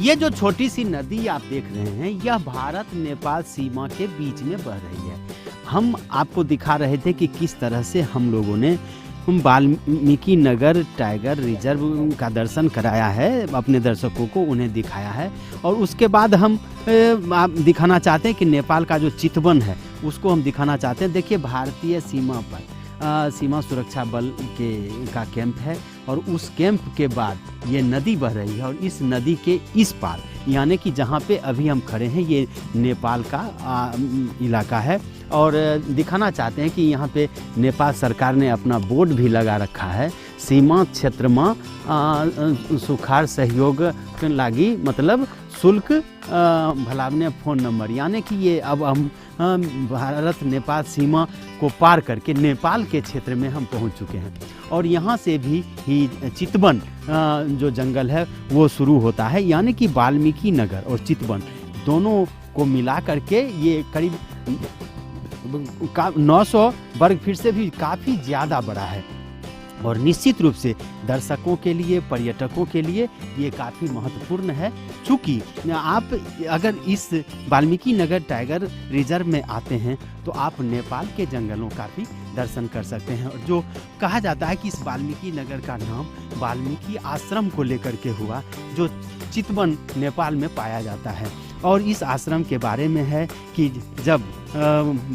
ये जो छोटी सी नदी आप देख रहे हैं, यह भारत नेपाल सीमा के बीच में बह रही है। हम आपको दिखा रहे थे कि किस तरह से हम लोगों ने वाल्मीकि नगर टाइगर रिजर्व का दर्शन कराया है, अपने दर्शकों को उन्हें दिखाया है। और उसके बाद हम दिखाना चाहते हैं कि नेपाल का जो चितवन है उसको हम दिखाना चाहते हैं। देखिए, भारतीय सीमा पर सीमा सुरक्षा बल का कैंप है और उस कैंप के बाद ये नदी बह रही है और इस नदी के इस पार, यानी कि जहाँ पे अभी हम खड़े हैं, ये नेपाल का इलाका है। और दिखाना चाहते हैं कि यहाँ पे नेपाल सरकार ने अपना बोर्ड भी लगा रखा है, सीमा क्षेत्र में सुखाड़ सहयोग लागी, मतलब शुल्क भलावने फ़ोन नंबर। यानी कि ये अब हम भारत नेपाल सीमा को पार करके नेपाल के क्षेत्र में हम पहुंच चुके हैं। और यहाँ से भी ही चितवन जो जंगल है वो शुरू होता है, यानी कि वाल्मीकि नगर और चितवन दोनों को मिला करके ये करीब 900 वर्ग फीट से भी काफ़ी ज़्यादा बड़ा है। और निश्चित रूप से दर्शकों के लिए, पर्यटकों के लिए ये काफ़ी महत्वपूर्ण है। चूँकि आप अगर इस वाल्मीकि नगर टाइगर रिजर्व में आते हैं तो आप नेपाल के जंगलों का भी दर्शन कर सकते हैं। और जो कहा जाता है कि इस वाल्मीकि नगर का नाम वाल्मीकि आश्रम को लेकर के हुआ, जो चितवन नेपाल में पाया जाता है। और इस आश्रम के बारे में है कि जब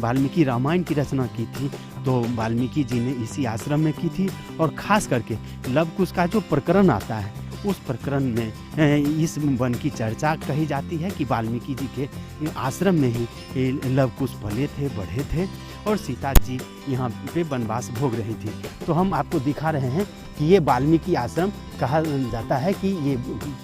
वाल्मीकि रामायण की रचना की थी तो वाल्मीकि जी ने इसी आश्रम में की थी। और ख़ास करके लव कुश का जो प्रकरण आता है उस प्रकरण में इस वन की चर्चा कही जाती है कि वाल्मीकि जी के आश्रम में ही लव कुश पले थे, बढ़े थे और सीता जी यहाँ पे वनवास भोग रही थी। तो हम आपको दिखा रहे हैं कि ये वाल्मीकि आश्रम कहा जाता है कि ये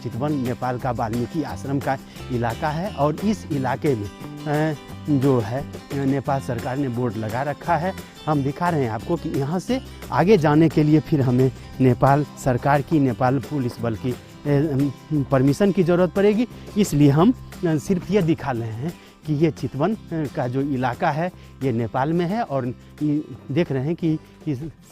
चितवन नेपाल का वाल्मीकि आश्रम का इलाका है। और इस इलाके में जो है नेपाल सरकार ने बोर्ड लगा रखा है। हम दिखा रहे हैं आपको कि यहाँ से आगे जाने के लिए फिर हमें नेपाल सरकार की, नेपाल पुलिस बल की परमिशन की ज़रूरत पड़ेगी। इसलिए हम सिर्फ ये दिखा रहे हैं कि ये चितवन का जो इलाका है ये नेपाल में है। और देख रहे हैं कि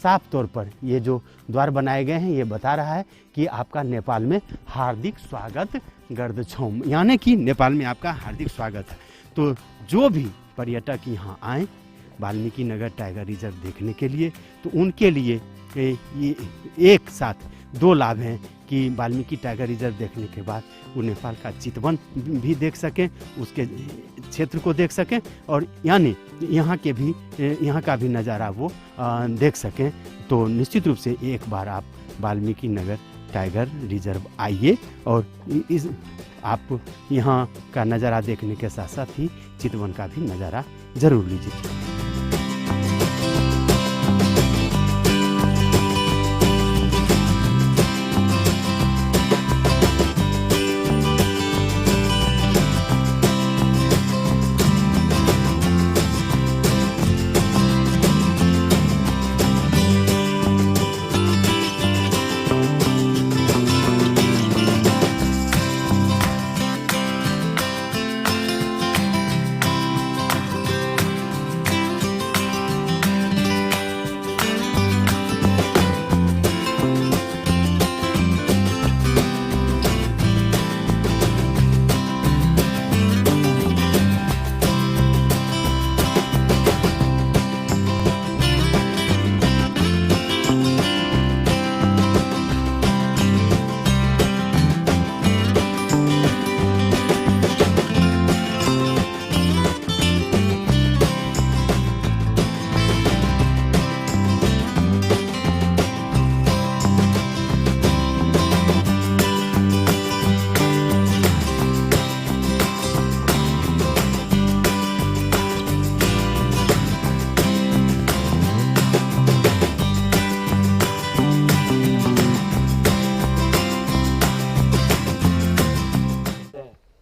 साफ तौर पर ये जो द्वार बनाए गए हैं ये बता रहा है कि आपका नेपाल में हार्दिक स्वागत गर्दछौम, यानी कि नेपाल में आपका हार्दिक स्वागत है। तो जो भी पर्यटक यहाँ आएँ वाल्मीकि नगर टाइगर रिजर्व देखने के लिए, तो उनके लिए ये एक साथ दो लाभ हैं कि वाल्मीकि टाइगर रिजर्व देखने के बाद वो नेपाल का चितवन भी देख सकें, उसके क्षेत्र को देख सकें, और यानी यहाँ का भी नज़ारा वो देख सकें। तो निश्चित रूप से एक बार आप वाल्मीकि नगर टाइगर रिजर्व आइए और आप यहाँ का नज़ारा देखने के साथ साथ ही चितवन का भी नज़ारा ज़रूर लीजिए।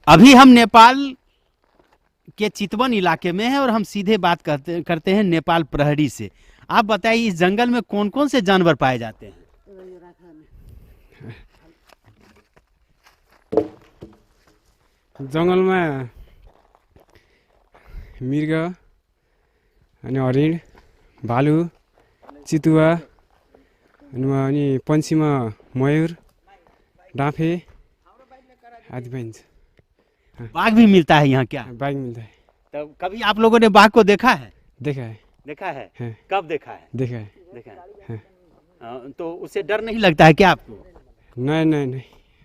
अभी हम नेपाल के चितवन इलाके में हैं और हम सीधे बात करते हैं नेपाल प्रहरी से। आप बताइए, इस जंगल में कौन कौन से जानवर पाए जाते हैं? जंगल में मृग अनि हरिण, भालु, चितुवा अनि पन्छीमा मयूर, डाँफे आदि पाइन्छ बाघ भी मिलता है यहाँ क्या? बाघ मिल्छ तब कभी आप लोगों ने बाघ को देखा है? देखा है देखा है? हाँ। कब देखा है? देखा है देखा है। हाँ। तो उससे डर नहीं लगता है क्या आपको? नहीं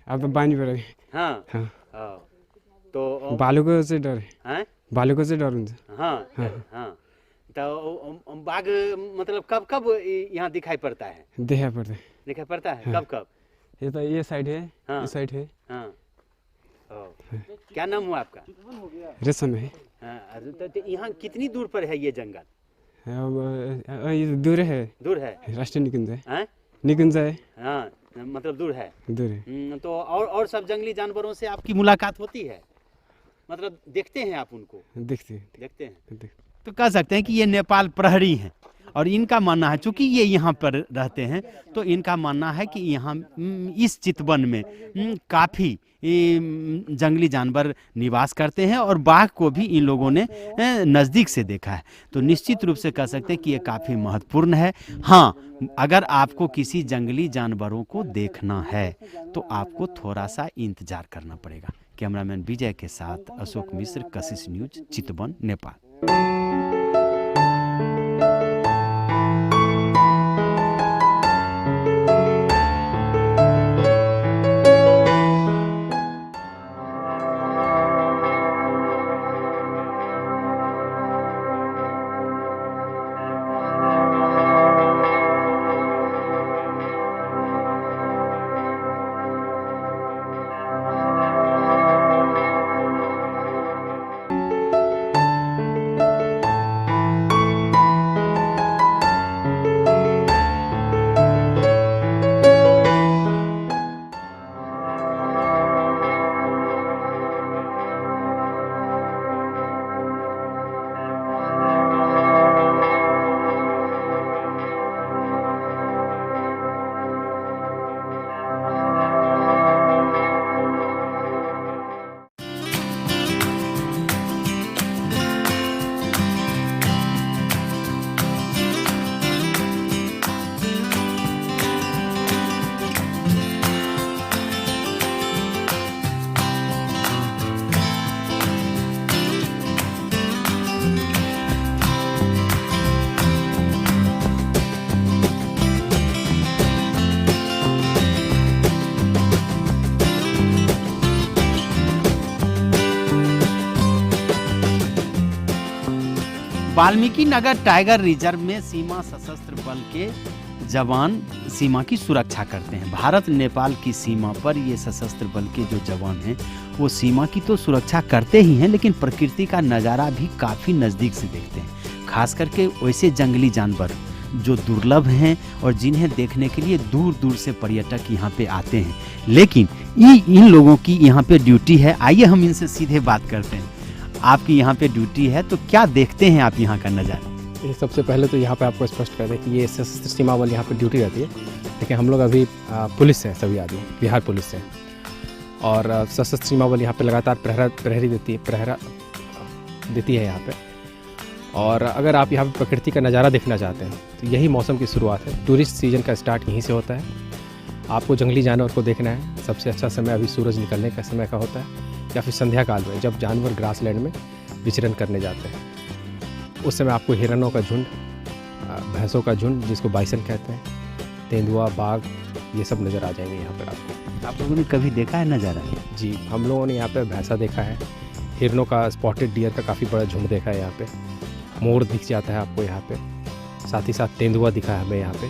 अब तो बानी पऱ्यो हाँ हाँ हाँ। तो भालुको चाहिँ डर हैं? भालुको चाहिँ डर हुन्छ हाँ हाँ। हाँ। तो बाघ मतलब कब कब यहाँ दिखाई पड़ता है? देखा पर्छ दिखाई पड़ता है? हाँ। कब कब? यता ये साइड है हाँ। ये साइड है हाँ। ओ, क्या नाम हुआ आपका? रेशम है हाँ, तो यहाँ कितनी दूर पर है ये जंगल? अब ये दूर है दूर है? राष्ट्रिय निकुञ्ज है हैं? निकुञ्ज है हाँ, मतलब दूर है। दूर है तो और सब जंगली जानवरों से आपकी मुलाकात होती है? मतलब देखते हैं आप उनको? देखते देखते हैं। देख तो कह सकते हैं कि ये नेपाल प्रहरी हैं और इनका मानना है, चूंकि ये यहाँ पर रहते हैं तो इनका मानना है कि यहाँ इस चितवन में काफ़ी जंगली जानवर निवास करते हैं और बाघ को भी इन लोगों ने नज़दीक से देखा है। तो निश्चित रूप से कह सकते हैं कि ये काफ़ी महत्वपूर्ण है। हाँ, अगर आपको किसी जंगली जानवरों को देखना है तो आपको थोड़ा सा इंतजार करना पड़ेगा। कैमरामैन विजय के साथ अशोक मिश्र, कशिश न्यूज, चितवन, नेपाल। वाल्मीकि नगर टाइगर रिजर्व में सीमा सशस्त्र बल के जवान सीमा की सुरक्षा करते हैं। भारत नेपाल की सीमा पर ये सशस्त्र बल के जो जवान हैं वो सीमा की तो सुरक्षा करते ही हैं, लेकिन प्रकृति का नज़ारा भी काफ़ी नज़दीक से देखते हैं। खास करके वैसे जंगली जानवर जो दुर्लभ हैं और जिन्हें देखने के लिए दूर दूर से पर्यटक यहाँ पे आते हैं, लेकिन इन लोगों की यहाँ पे ड्यूटी है। आइए हम इनसे सीधे बात करते हैं। आपकी यहाँ पे ड्यूटी है तो क्या देखते हैं आप यहाँ का नज़ारा? ये सबसे पहले तो यहाँ पे आपको स्पष्ट कर दें कि ये सशस्त्र सीमा बल यहाँ पे ड्यूटी रहती है, लेकिन हम लोग अभी पुलिस से सभी आदमी बिहार पुलिस से, और सशस्त्र सीमा बल यहाँ पे लगातार प्रहरी देती है यहाँ पे। और अगर आप यहाँ पे प्रकृति का नज़ारा देखना चाहते हैं तो यही मौसम की शुरुआत है। टूरिस्ट सीजन का स्टार्ट यहीं से होता है। आपको जंगली जानवर को देखना है, सबसे अच्छा समय अभी सूरज निकलने का समय का होता है, या फिर संध्या काल में जब जानवर ग्रासलैंड में विचरण करने जाते हैं। उस समय आपको हिरणों का झुंड, भैंसों का झुंड जिसको बाइसन कहते हैं, तेंदुआ, बाघ, ये सब नज़र आ जाएंगे यहाँ पर आपको। आप लोगों ने कभी देखा है नज़ारा? जी, हम लोगों ने यहाँ पे भैंसा देखा है, हिरणों का, स्पॉटेड डियर का काफ़ी बड़ा झुंड देखा है यहाँ पे, मोर दिख जाता है आपको यहाँ पे, साथ ही साथ तेंदुआ दिखा है हमें यहाँ पे,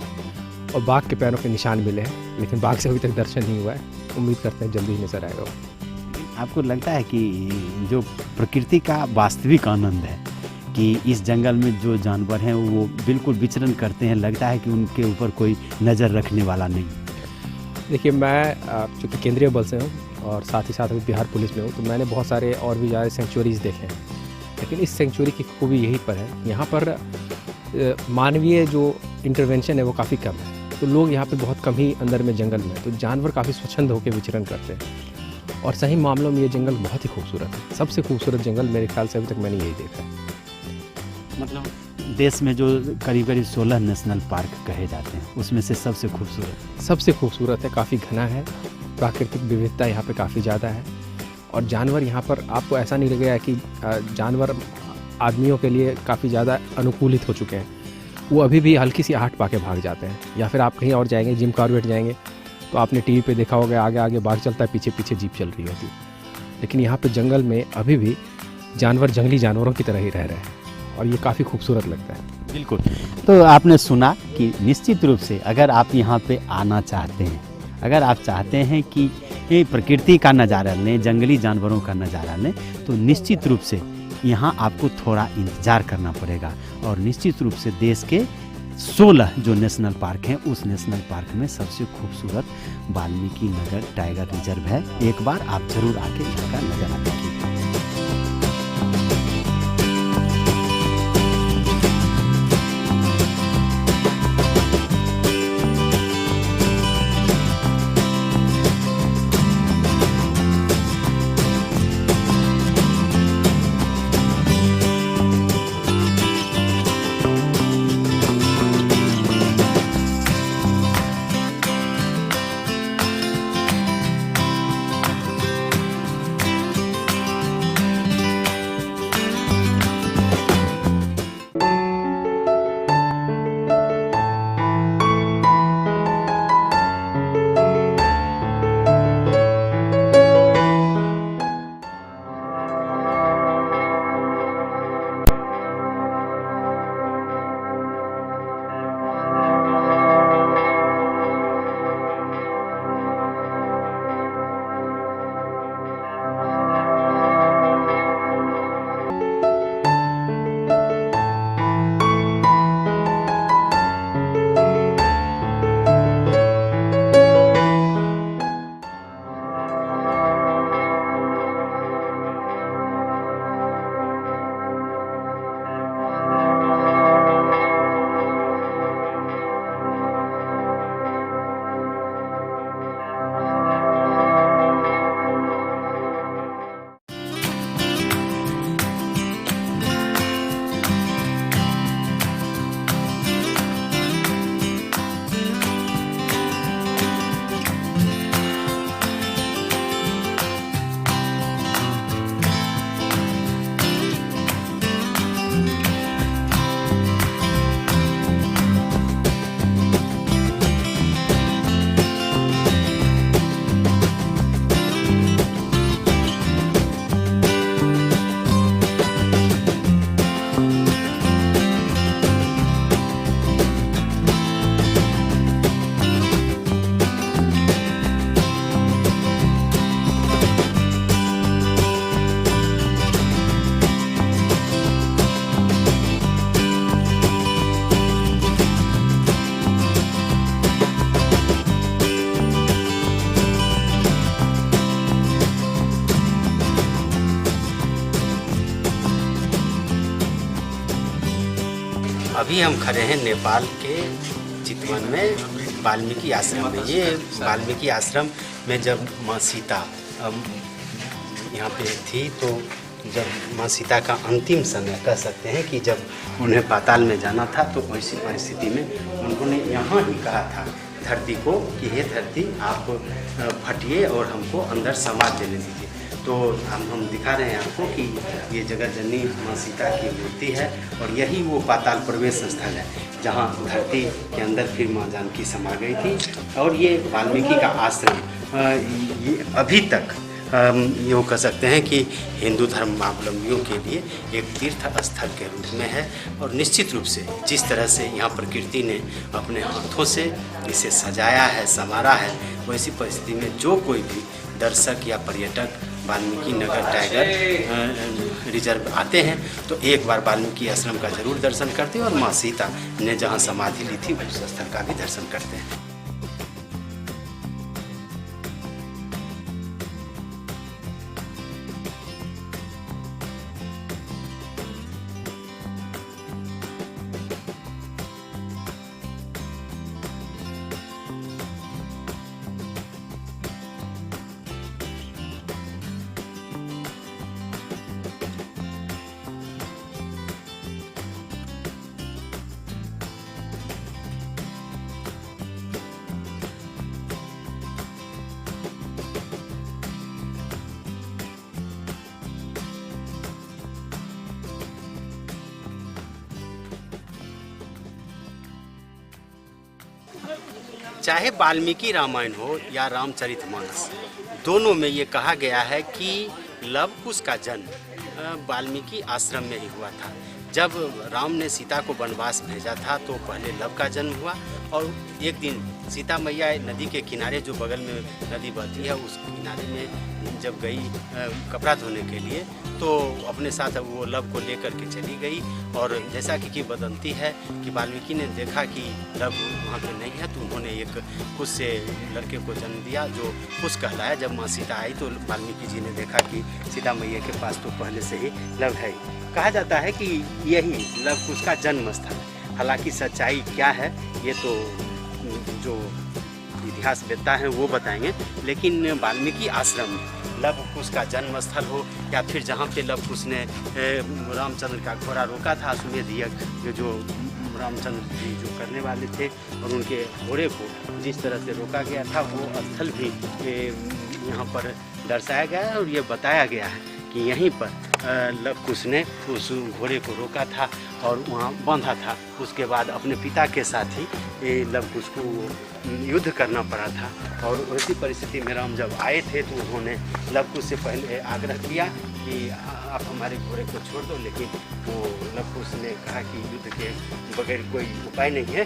और बाघ के पैरों के निशान मिले हैं, लेकिन बाघ से अभी तक दर्शन नहीं हुआ है। उम्मीद करते हैं जल्दी ही नजर आएगा। आपको लगता है कि जो प्रकृति का वास्तविक आनंद है कि इस जंगल में जो जानवर हैं वो बिल्कुल विचरण करते हैं, लगता है कि उनके ऊपर कोई नज़र रखने वाला नहीं? देखिए, मैं चूँकि केंद्रीय बल से हूँ और साथ ही साथ अभी बिहार पुलिस में हूँ, तो मैंने बहुत सारे और भी ज़्यादा सेंचुरीज़ देखे हैं, लेकिन इस सेंचुरी की खूबी यहीं पर है, यहाँ पर मानवीय जो इंटरवेंशन है वो काफ़ी कम है। तो लोग यहाँ पे बहुत कम ही अंदर में जंगल में, तो जानवर काफ़ी स्वच्छंद होकर विचरण करते हैं। और सही मामलों में ये जंगल बहुत ही खूबसूरत है। सबसे खूबसूरत जंगल मेरे ख्याल से अभी तक मैंने यही देखा है। मतलब देश में जो करीब करीब 16 नेशनल पार्क कहे जाते हैं उसमें से सबसे खूबसूरत है, काफ़ी घना है, प्राकृतिक विविधता यहाँ पे काफ़ी ज़्यादा है। और जानवर यहाँ पर आपको ऐसा नहीं लगेगा कि जानवर आदमियों के लिए काफ़ी ज़्यादा अनुकूलित हो चुके हैं। वो अभी भी हल्की सी आहट पाके भाग जाते हैं। या फिर आप कहीं और जाएंगे, जिम कॉर्बेट जाएंगे, तो आपने टीवी पे देखा होगा आगे आगे बाघ चलता है, पीछे पीछे जीप चल रही होती है। लेकिन यहाँ पे जंगल में अभी भी जानवर जंगली जानवरों की तरह ही रह रहे हैं और ये काफ़ी खूबसूरत लगता है। बिल्कुल। तो आपने सुना कि निश्चित रूप से अगर आप यहाँ पे आना चाहते हैं, अगर आप चाहते हैं कि ये प्रकृति का नज़ारा लें, जंगली जानवरों का नज़ारा लें, तो निश्चित रूप से यहाँ आपको थोड़ा इंतज़ार करना पड़ेगा। और निश्चित रूप से देश के 16 जो नेशनल पार्क हैं, उस नेशनल पार्क में सबसे खूबसूरत वाल्मीकि नगर टाइगर रिजर्व है। एक बार आप जरूर आके इसका नज़ारा देखिए। अभी हम खड़े हैं नेपाल के चितवन में वाल्मीकि आश्रम में। ये वाल्मीकि आश्रम में जब माँ सीता यहाँ पे थी, तो जब माँ सीता का अंतिम समय कह सकते हैं कि जब उन्हें पाताल में जाना था, तो ऐसी परिस्थिति में उन्होंने यहाँ ही कहा था धरती को कि हे धरती, आप फटिए और हमको अंदर समाज देने दीजिए। तो हम दिखा रहे हैं आपको कि ये जगत जननी माँ सीता की मूर्ति है और यही वो पाताल प्रवेश स्थल है जहाँ धरती के अंदर फिर माँ जानकी समा गई थी। और ये वाल्मीकि का आश्रम ये अभी तक यूँ कह सकते हैं कि हिंदू धर्मावलंबियों के लिए एक तीर्थ स्थल के रूप में है। और निश्चित रूप से जिस तरह से यहाँ प्रकृति ने अपने हाथों से इसे सजाया है, संवारा है, वैसी परिस्थिति में जो कोई भी दर्शक या पर्यटक वाल्मीकि नगर टाइगर रिजर्व आते हैं तो एक बार वाल्मीकि आश्रम का जरूर दर्शन करते हैं और माँ सीता ने जहाँ समाधि ली थी उस स्थल का भी दर्शन करते हैं। चाहे वाल्मीकि रामायण हो या रामचरितमानस, दोनों में ये कहा गया है कि लव कुश का जन्म वाल्मीकि आश्रम में ही हुआ था। जब राम ने सीता को वनवास भेजा था तो पहले लव का जन्म हुआ, और एक दिन सीता मैया नदी के किनारे, जो बगल में नदी बहती है, उस किनारे में जब गई कपड़ा धोने के लिए, तो अपने साथ वो लव को लेकर के चली गई। और जैसा कि बदंती है कि वाल्मीकि ने देखा कि लव वहाँ पे नहीं है, तो उन्होंने एक कुश से लड़के को जन्म दिया जो कुश कहलाया। जब माँ सीता आई तो वाल्मीकि जी ने देखा कि सीता मैया के पास तो पहले से ही लव है। कहा जाता है कि यही लव कुश का जन्म स्थल। हालांकि सच्चाई क्या है ये तो जो इतिहास वेत्ता हैं वो बताएंगे, लेकिन वाल्मीकि आश्रम में लव कुश का जन्म स्थल हो, या फिर जहाँ पे लव कुश ने रामचंद्र का घोड़ा रोका था, अश्वमेध यज्ञ जो रामचंद्र जी जो करने वाले थे, और उनके घोड़े को जिस तरह से रोका गया था, वो स्थल भी यहाँ पर दर्शाया गया है। और ये बताया गया है कि यहीं पर लव कुश ने उस घोड़े को रोका था और वहाँ बांधा था। उसके बाद अपने पिता के साथ ही लव कुश को युद्ध करना पड़ा था, और उसी परिस्थिति में राम जब आए थे तो उन्होंने लव कुश से पहले आग्रह किया कि आप हमारे घोड़े को छोड़ दो, लेकिन वो लव कुश ने कहा कि युद्ध के बगैर कोई उपाय नहीं है।